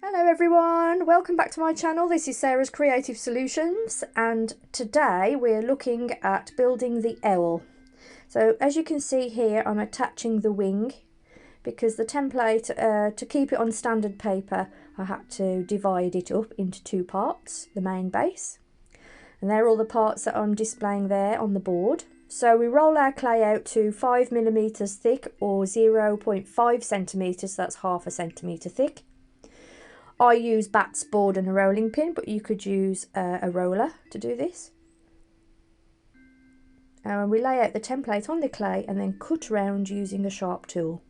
Hello everyone, welcome back to my channel. This is Sarah's Creative Solutions, and today we're looking at building the owl. So as you can see here, I'm attaching the wing because the template, to keep it on standard paper, I had to divide it up into two parts, the main base. And they're all the parts that I'm displaying there on the board. So we roll our clay out to 5mm thick or 0.5 centimetres, that's half a centimetre thick. I use bats, board and a rolling pin, but you could use a roller to do this. And we lay out the template on the clay and then cut round using a sharp tool.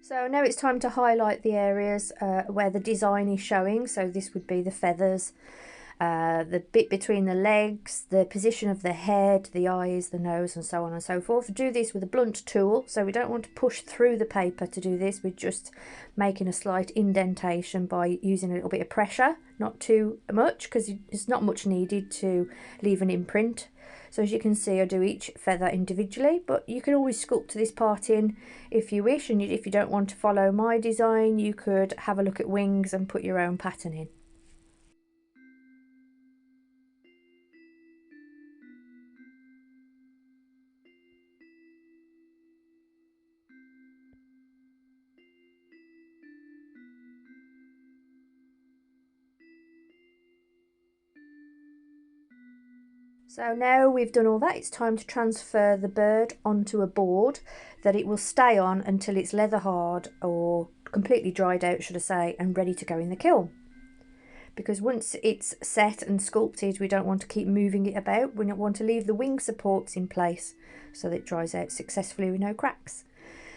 So now it's time to highlight the areas where the design is showing. So this would be the feathers, the bit between the legs, the position of the head, the eyes, the nose, and so on and so forth. Do this with a blunt tool, so we don't want to push through the paper to do this. We're just making a slight indentation by using a little bit of pressure, not too much because it's not much needed to leave an imprint. So as you can see, I do each feather individually, but you can always sculpt this part in if you wish, and if you don't want to follow my design, you could have a look at wings and put your own pattern in. So now we've done all that, it's time to transfer the bird onto a board that it will stay on until it's leather hard or completely dried out, should I say, and ready to go in the kiln. Because once it's set and sculpted, we don't want to keep moving it about. We want to leave the wing supports in place so that it dries out successfully with no cracks.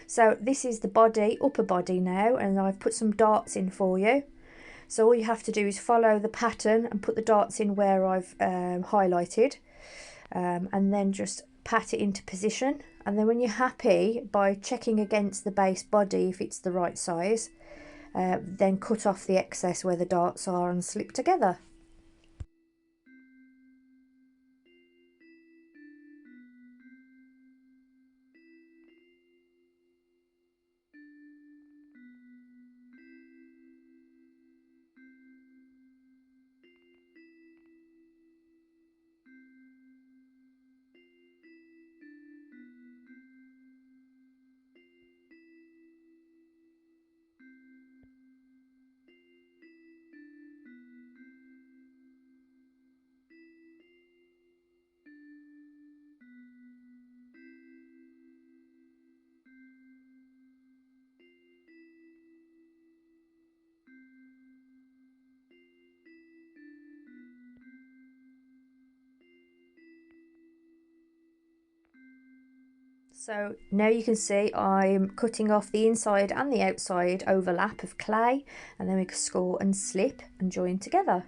So this is the body, upper body now, and I've put some darts in for you. So all you have to do is follow the pattern and put the darts in where I've highlighted. And then just pat it into position, and then when you're happy, by checking against the base body if it's the right size, then cut off the excess where the darts are and slip together. So now you can see I'm cutting off the inside and the outside overlap of clay, and then we can score and slip and join together.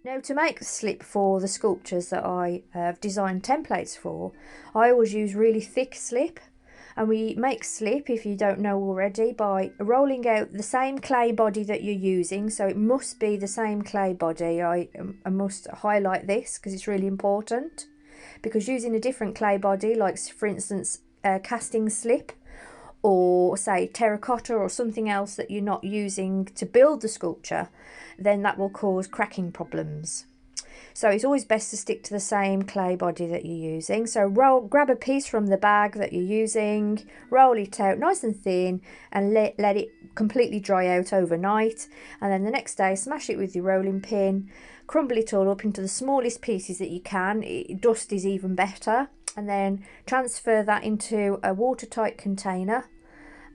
Now, to make slip for the sculptures that I have designed templates for, I always use really thick slip. And we make slip, if you don't know already, by rolling out the same clay body that you're using. So it must be the same clay body. I must highlight this because it's really important. Because using a different clay body, like for instance casting slip, or say terracotta or something else that you're not using to build the sculpture, then that will cause cracking problems. So it's always best to stick to the same clay body that you're using. So grab a piece from the bag that you're using, roll it out nice and thin, and let it completely dry out overnight. And then the next day, smash it with your rolling pin, crumble it all up into the smallest pieces that you can. Dust is even better. And then transfer that into a watertight container,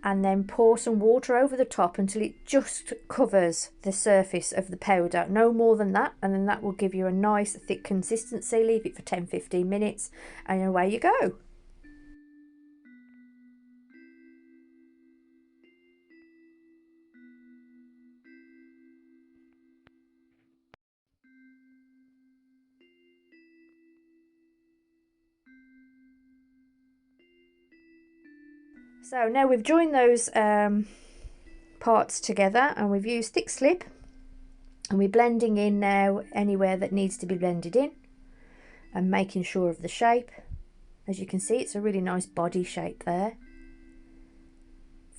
and then pour some water over the top until it just covers the surface of the powder, no more than that, and then that will give you a nice thick consistency. Leave it for 10-15 minutes and away you go. So now we've joined those parts together and we've used thick slip, and we're blending in now anywhere that needs to be blended in and making sure of the shape. As you can see, it's a really nice body shape there.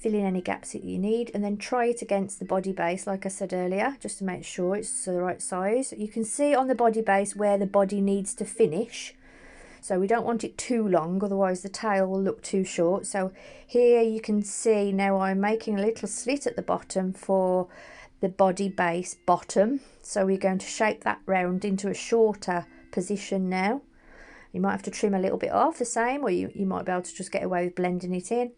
Fill in any gaps that you need and then try it against the body base like I said earlier, just to make sure it's the right size. You can see on the body base where the body needs to finish, so we don't want it too long, otherwise the tail will look too short. So here you can see now I'm making a little slit at the bottom for the body base bottom, so we're going to shape that round into a shorter position now. You might have to trim a little bit off the same, or you might be able to just get away with blending it in.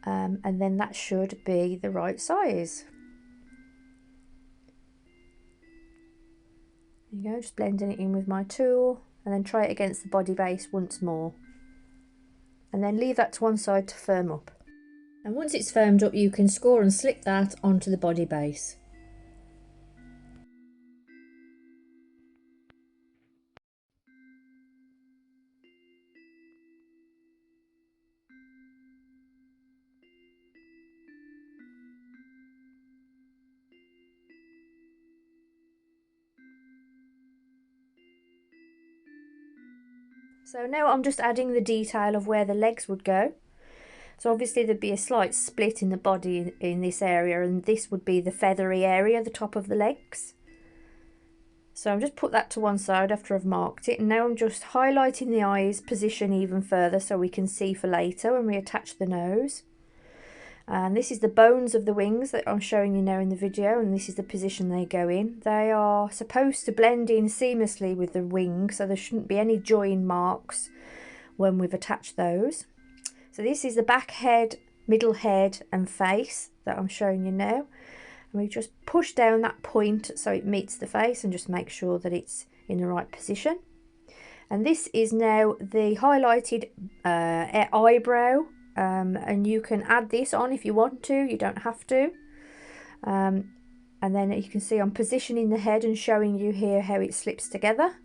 And then that should be the right size. There you go, just blending it in with my tool, and then try it against the body base once more. And then leave that to one side to firm up. And once it's firmed up, you can score and slip that onto the body base. So now I'm just adding the detail of where the legs would go. So obviously there'd be a slight split in the body in this area, and this would be the feathery area, the top of the legs. So I've just put that to one side after I've marked it, and now I'm just highlighting the eyes position even further so we can see for later when we attach the nose. And this is the bones of the wings that I'm showing you now in the video, and this is the position they go in. They are supposed to blend in seamlessly with the wing, so there shouldn't be any join marks when we've attached those. So this is the back head, middle head and face that I'm showing you now. And we just push down that point so it meets the face and just make sure that it's in the right position. And this is now the highlighted eyebrow. And you can add this on if you want to, you don't have to. And then you can see I'm positioning the head and showing you here how it slips together.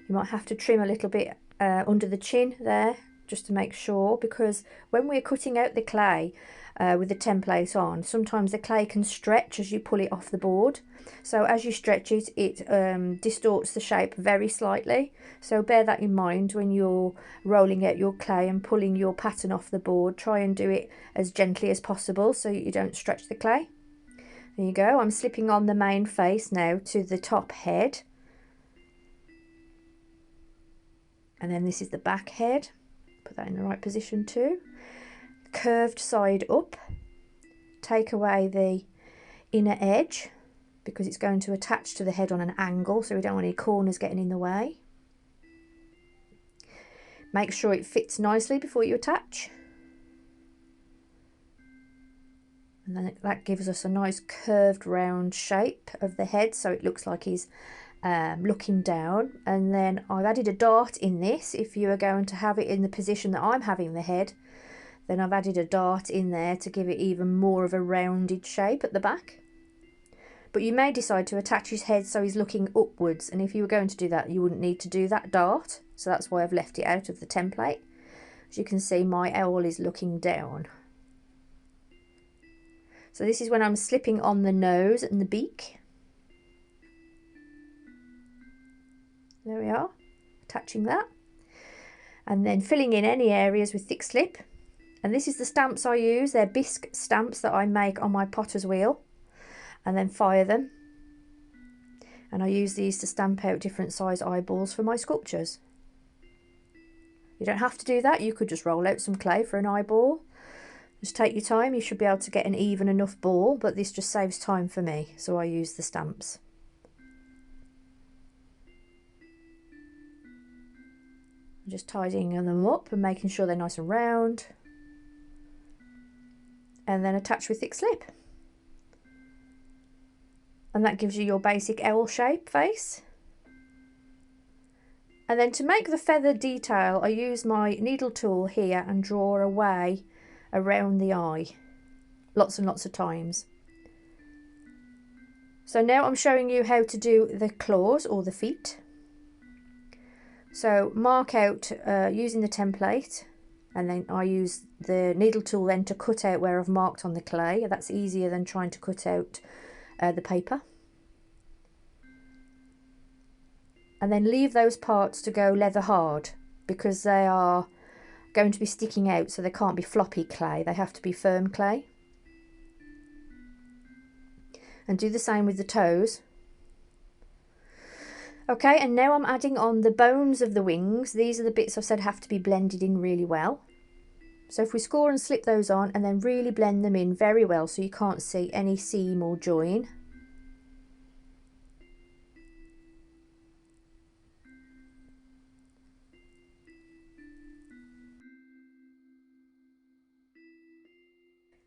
You might have to trim a little bit under the chin there just to make sure, because when we're cutting out the clay with the template on, sometimes the clay can stretch as you pull it off the board. So as you stretch it, it distorts the shape very slightly. So bear that in mind when you're rolling out your clay and pulling your pattern off the board. Try and do it as gently as possible so you don't stretch the clay. There you go. I'm slipping on the main face now to the top head. And then this is the back head. Put that in the right position too. Curved side up. Take away the inner edge, because it's going to attach to the head on an angle, so we don't want any corners getting in the way. Make sure it fits nicely before you attach. And then that gives us a nice curved round shape of the head, so it looks like he's looking down. And then I've added a dart in this. If you are going to have it in the position that I'm having the head, then I've added a dart in there to give it even more of a rounded shape at the back. But you may decide to attach his head so he's looking upwards, and if you were going to do that, you wouldn't need to do that dart. So that's why I've left it out of the template. As you can see, my owl is looking down. So this is when I'm slipping on the nose and the beak. There we are, attaching that. And then filling in any areas with thick slip. And this is the stamps I use. They're bisque stamps that I make on my potter's wheel, and then fire them. And I use these to stamp out different size eyeballs for my sculptures. You don't have to do that. You could just roll out some clay for an eyeball. Just take your time. You should be able to get an even enough ball, but this just saves time for me, so I use the stamps. Just tidying them up and making sure they're nice and round. And then attach with thick slip. And that gives you your basic owl shape face. And then to make the feather detail, I use my needle tool here and draw away around the eye lots and lots of times. So now I'm showing you how to do the claws or the feet. So mark out using the template and then I use the needle tool then to cut out where I've marked on the clay. That's easier than trying to cut out the paper. And then leave those parts to go leather hard, because they are going to be sticking out, so they can't be floppy clay, they have to be firm clay. And do the same with the toes. Okay, and now I'm adding on the bones of the wings. These are the bits I've said have to be blended in really well. So if we score and slip those on and then really blend them in very well so you can't see any seam or join.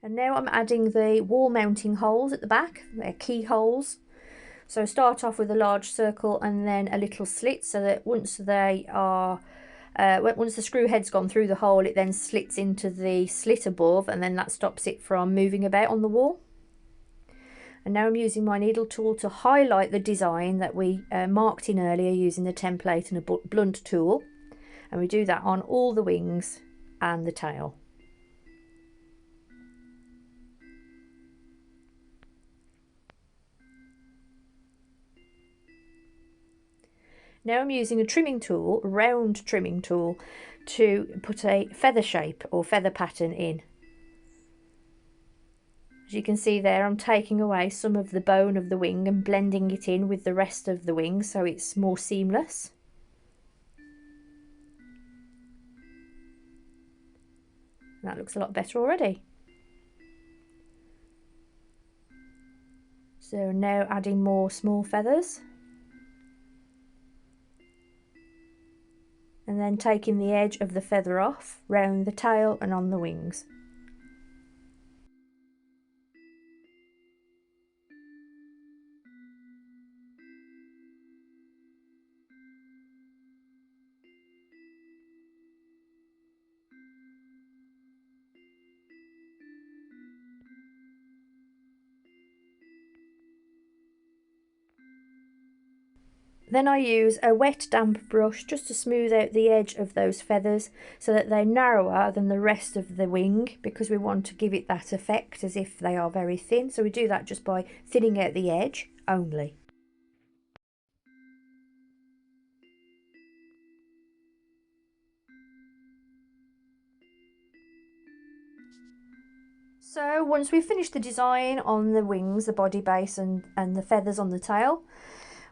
And now I'm adding the wall mounting holes at the back. They're keyholes. So start off with a large circle and then a little slit, so that once they are once the screw head's gone through the hole, it then slits into the slit above, and then that stops it from moving about on the wall. And now I'm using my needle tool to highlight the design that we marked in earlier using the template and a blunt tool, and we do that on all the wings and the tail. Now I'm using a trimming tool, a round trimming tool, to put a feather shape or feather pattern in. As you can see there, I'm taking away some of the bone of the wing and blending it in with the rest of the wing so it's more seamless. That looks a lot better already. So now adding more small feathers. And then taking the edge of the feather off round the tail and on the wings. Then I use a wet damp brush just to smooth out the edge of those feathers so that they're narrower than the rest of the wing, because we want to give it that effect as if they are very thin. So we do that just by thinning out the edge only. So once we've finished the design on the wings, the body base and the feathers on the tail,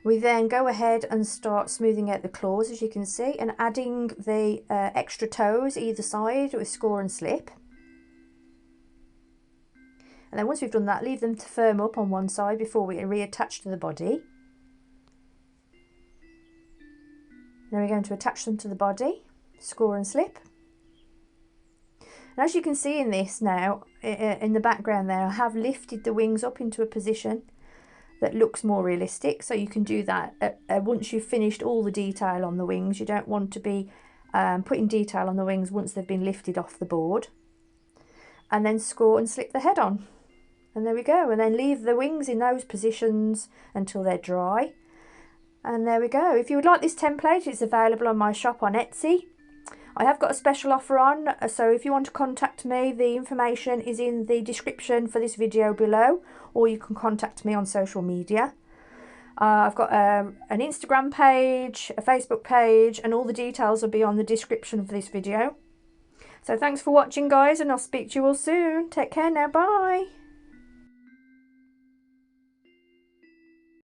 we then go ahead and start smoothing out the claws, as you can see, and adding the extra toes either side with score and slip. And then once we've done that, leave them to firm up on one side before we reattach to the body. Then we're going to attach them to the body, score and slip. And as you can see in this now, in the background there, I have lifted the wings up into a position that looks more realistic. So you can do that once you've finished all the detail on the wings. You don't want to be putting detail on the wings once they've been lifted off the board. And then score and slip the head on. And there we go. And then leave the wings in those positions until they're dry. And there we go. If you would like this template, it's available on my shop on Etsy. I have got a special offer on, so if you want to contact me, the information is in the description for this video below, or you can contact me on social media. I've got an Instagram page, a Facebook page, and all the details will be on the description of this video. So thanks for watching, guys, and I'll speak to you all soon. Take care now, bye.